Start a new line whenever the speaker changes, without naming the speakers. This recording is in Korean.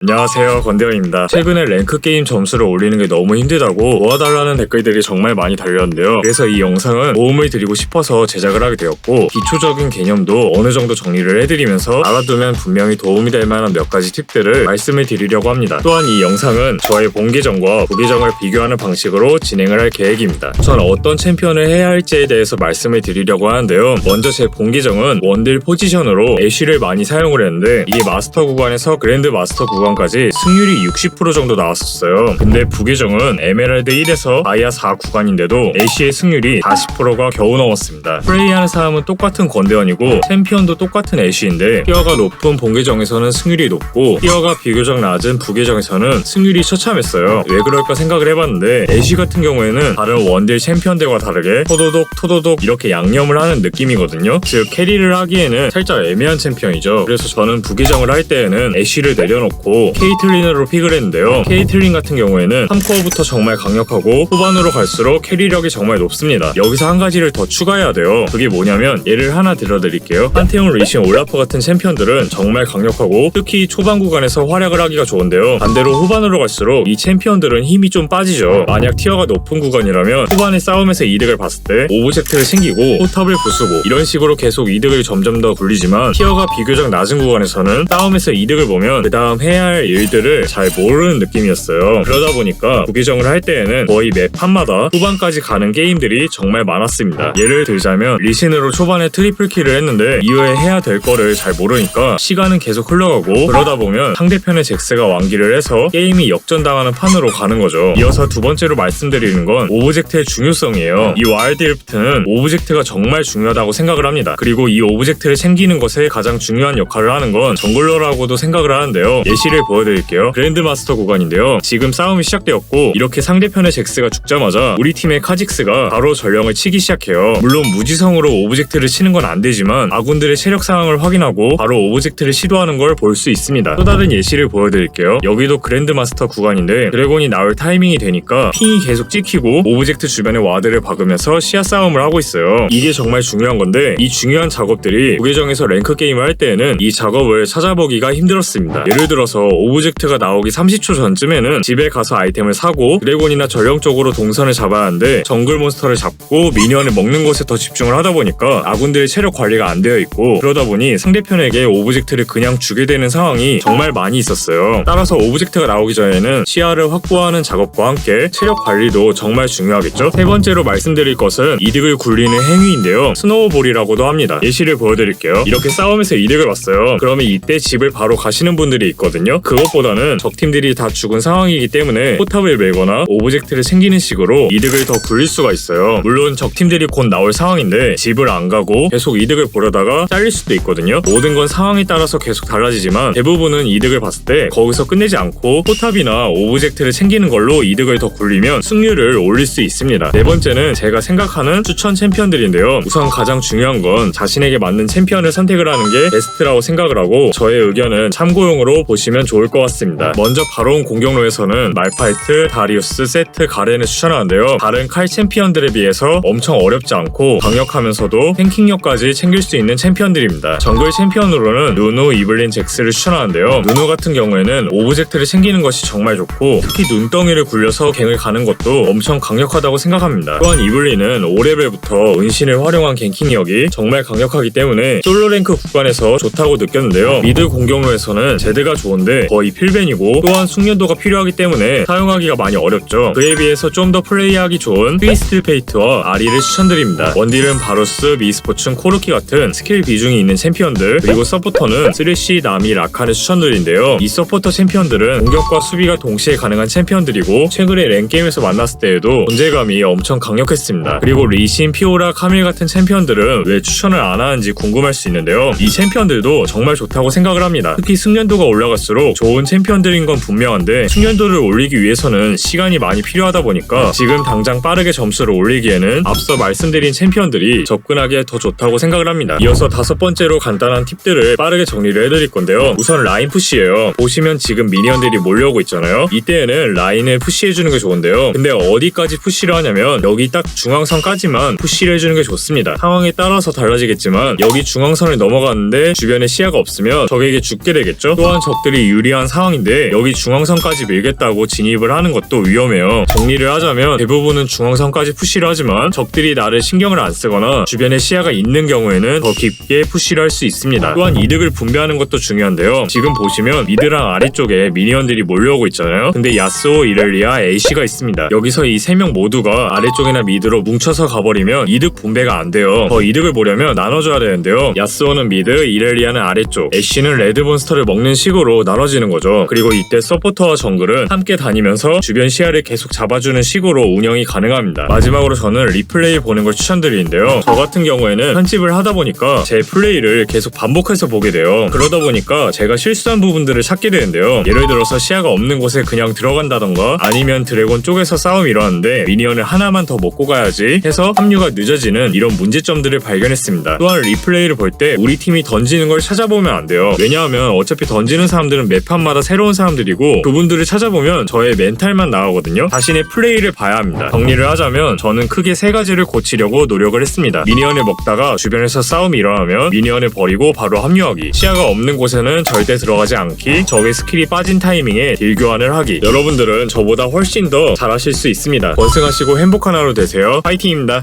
안녕하세요, 건대현입니다. 최근에 랭크 게임 점수를 올리는 게 너무 힘들다고 도와달라는 댓글들이 정말 많이 달렸는데요. 그래서 이 영상은 도움을 드리고 싶어서 제작을 하게 되었고, 기초적인 개념도 어느 정도 정리를 해드리면서 알아두면 분명히 도움이 될 만한 몇 가지 팁들을 말씀을 드리려고 합니다. 또한 이 영상은 저의 본 계정과 부계정을 비교하는 방식으로 진행을 할 계획입니다. 우선 어떤 챔피언을 해야 할지에 대해서 말씀을 드리려고 하는데요. 먼저 제 본 계정은 원딜 포지션으로 애쉬를 많이 사용을 했는데, 이게 마스터 구간에서 그랜드 마스터 구간까지 승률이 60% 정도 나왔었어요. 근데 부계정은 에메랄드 1에서 다이아 4 구간인데도 애쉬의 승률이 40%가 겨우 넘었습니다. 플레이하는 사람은 똑같은 건대원이고 챔피언도 똑같은 애쉬인데, 티어가 높은 본 계정에서는 승률이 높고 티어가 비교적 낮은 부계정에서는 승률이 처참했어요. 왜 그럴까 생각을 해봤는데, 애쉬 같은 경우에는 다른 원딜 챔피언들과 다르게 토도독 이렇게 양념을 하는 느낌이거든요. 즉 캐리를 하기에는 살짝 애매한 챔피언이죠. 그래서 저는 부계정을 할 때에는 애쉬를 내려놓고 케이틀린으로 픽을 했는데요. 케이틀린 같은 경우에는 3코어부터 정말 강력하고 후반으로 갈수록 캐리력이 정말 높습니다. 여기서 한 가지를 더 추가해야 돼요. 그게 뭐냐면 예를 하나 들어드릴게요. 판테온, 리신, 올라프 같은 챔피언들은 정말 강력하고 특히 초반 구간에서 활약을 하기가 좋은데요. 반대로 후반으로 갈수록 이 챔피언들은 힘이 좀 빠지죠. 만약 티어가 높은 구간이라면 후반의 싸움에서 이득을 봤을 때 오브젝트를 챙기고 포탑을 부수고 이런 식으로 계속 이득을 점점 더 굴리지만, 티어가 비교적 낮은 구간에서는 싸움에서 이득을 보면 그 다음 해야 할 일들을 잘 모르는 느낌이었어요. 그러다 보니까 부계정을 할 때에는 거의 매 판마다 후반까지 가는 게임들이 정말 많았습니다. 예를 들자면 리신으로 초반에 트리플 킬을 했는데 이후에 해야 될 거를 잘 모르니까 시간은 계속 흘러가고, 그러다 보면 상대편의 잭스가 완기를 해서 게임이 역전당하는 판으로 가는 거죠. 이어서 두 번째로 말씀드리는 건 오브젝트의 중요성이에요. 이 와일드 리프트는 오브젝트가 정말 중요하다고 생각을 합니다. 그리고 이 오브젝트를 챙기는 것에 가장 중요한 역할을 하는 건 정글러라고도 생각을 하는데요. 예시를 보여드릴게요. 그랜드 마스터 구간인데요. 지금 싸움이 시작되었고, 이렇게 상대편의 잭스가 죽자마자 우리 팀의 카직스가 바로 전령을 치기 시작해요. 물론 무지성으로 오브젝트를 치는 건 안 되지만 아군들의 체력 상황을 확인하고 바로 오브젝트를 시도하는 걸 볼 수 있습니다. 또 다른 예시를 보여드릴게요. 여기도 그랜드 마스터 구간인데 드래곤이 나올 타이밍이 되니까 핑이 계속 찍히고 오브젝트 주변에 와드를 박으면서 시야 싸움을 하고 있어요. 이게 정말 중요한 건데, 이 중요한 작업들이 부계정에서 랭크 게임을 할 때에는 이 작업을 찾아보기가 힘들었습니다. 예를 들어서 오브젝트가 나오기 30초 전쯤에는 집에 가서 아이템을 사고 드래곤이나 전령 쪽으로 동선을 잡아야 하는데, 정글 몬스터를 잡고 미니언을 먹는 것에 더 집중을 하다 보니까 아군들의 체력 관리가 안 되어 있고, 그러다 보니 상대편에게 오브젝트를 그냥 주게 되는 상황이 정말 많이 있었어요. 따라서 오브젝트가 나오기 전에는 시야를 확보하는 작업과 함께 체력 관리도 정말 중요하겠죠. 세 번째로 말씀드릴 것은 이득을 굴리는 행위인데요. 스노우볼이라고도 합니다. 예시를 보여드릴게요. 이렇게 싸움에서 이득을 봤어요. 그러면 이때 집을 바로 가시는 분들이 있거든요. 그것보다는 적팀들이 다 죽은 상황이기 때문에 포탑을 밀거나 오브젝트를 챙기는 식으로 이득을 더 굴릴 수가 있어요. 물론 적팀들이 곧 나올 상황인데 집을 안 가고 계속 이득을 보려다가 잘릴 수도 있거든요. 모든 건 상황에 따라서 계속 달라지지만 대부분은 이득을 봤을 때 거기서 끝내지 않고 포탑이나 오브젝트를 챙기는 걸로 이득을 더 굴리면 승률을 올릴 수 있습니다. 네 번째는 제가 생각하는 추천 챔피언들인데요. 우선 가장 중요한 건 자신에게 맞는 챔피언을 선택을 하는 게 베스트라고 생각을 하고, 저의 의견은 참고용으로 보시면 좋을 것 같습니다. 먼저 바로온 공격로에서는 말파이트, 다리우스, 세트, 가렌을 추천하는데요. 다른 칼 챔피언들에 비해서 엄청 어렵지 않고 강력하면서도 탱킹력까지 챙길 수 있는 챔피언들입니다. 정글 챔피언으로는 누누, 이블린, 잭스를 추천하는데요. 누누 같은 경우에는 오브젝트를 챙기는 것이 정말 좋고, 특히 눈덩이를 굴려서 갱을 가는 것도 엄청 강력하다고 생각합니다. 또한 이블린은 5레벨부터 은신을 활용한 갱킹력이 정말 강력하기 때문에 솔로 랭크 구간에서 좋다고 느꼈는데요. 미드 공격로에서는 제드가 좋은데 거의 필벤이고, 또한 숙련도가 필요하기 때문에 사용하기가 많이 어렵죠. 그에 비해서 좀 더 플레이하기 좋은 트위스트 페이트와 아리를 추천드립니다. 원딜은 바루스, 미스포춘, 코르키 같은 스킬 비중이 있는 챔피언들, 그리고 서포터는 쓰레쉬, 나미, 라칸을 추천드린데요. 이 서포터 챔피언들은 공격과 수비가 동시에 가능한 챔피언들이고, 최근에 랭게임에서 만났을 때에도 존재감이 엄청 강력했습니다. 그리고 리신, 피오라, 카밀 같은 챔피언들은 왜 추천을 안 하는지 궁금할 수 있는데요. 이 챔피언들도 정말 좋다고 생각을 합니다. 특히 숙련도가 올라갈수록 좋은 챔피언들인 건 분명한데, 숙련도를 올리기 위해서는 시간이 많이 필요하다 보니까 지금 당장 빠르게 점수를 올리기에는 앞서 말씀드린 챔피언들이 접근하기에 더 좋다고 생각을 합니다. 이어서 다섯 번째로 간단한 팁들을 빠르게 정리를 해드릴 건데요. 우선 라인 푸시예요. 보시면 지금 미니언들이 몰려오고 있잖아요. 이때에는 라인을 푸시해주는 게 좋은데요. 근데 어디까지 푸시를 하냐면 여기 딱 중앙선까지만 푸시를 해주는 게 좋습니다. 상황에 따라서 달라지겠지만 여기 중앙선을 넘어가는데 주변에 시야가 없으면 적에게 죽게 되겠죠. 또한 적들이 유리한 상황인데 여기 중앙선까지 밀겠다고 진입을 하는 것도 위험해요. 정리를 하자면 대부분은 중앙선까지 푸시를 하지만 적들이 나를 신경을 안 쓰거나 주변에 시야가 있는 경우에는 더 깊게 푸시를 할 수 있습니다. 또한 이득을 분배하는 것도 중요한데요. 지금 보시면 미드랑 아래쪽에 미니언들이 몰려오고 있잖아요. 근데 야스오, 이렐리아, 애쉬가 있습니다. 여기서 이 3명 모두가 아래쪽이나 미드로 뭉쳐서 가버리면 이득 분배가 안 돼요. 더 이득을 보려면 나눠줘야 되는데요. 야스오는 미드, 이렐리아는 아래쪽, 애쉬는 레드몬스터를 먹는 식으로 나눠지는 거죠. 그리고 이때 서포터와 정글은 함께 다니면서 주변 시야를 계속 잡아주는 식으로 운영이 가능합니다. 마지막으로 저는 리플레이 보는 걸 추천드리는데요. 저 같은 경우에는 편집을 하다 보니까 제 플레이를 계속 반복해서 보게 돼요. 그러다 보니까 제가 실수한 부분들을 찾게 되는데요. 예를 들어서 시야가 없는 곳에 그냥 들어간다던가 아니면 드래곤 쪽에서 싸움이 일어났는데 미니언을 하나만 더 먹고 가야지 해서 합류가 늦어지는 이런 문제점들을 발견했습니다. 또한 리플레이를 볼 때 우리 팀이 던지는 걸 찾아보면 안 돼요. 왜냐하면 어차피 던지는 사람들은 매판마다 새로운 사람들이고 그분들을 찾아보면 저의 멘탈만 나오거든요. 자신의 플레이를 봐야 합니다. 정리를 하자면 저는 크게 3가지를 고치려고 노력을 했습니다. 미니언을 먹다가 주변에서 싸움이 일어나면 미니언을 버리고 바로 합류하기, 시야가 없는 곳에는 절대 들어가지 않기, 적의 스킬이 빠진 타이밍에 딜 교환을 하기. 여러분들은 저보다 훨씬 더 잘하실 수 있습니다. 원승하시고 행복한 하루 되세요. 파이팅입니다.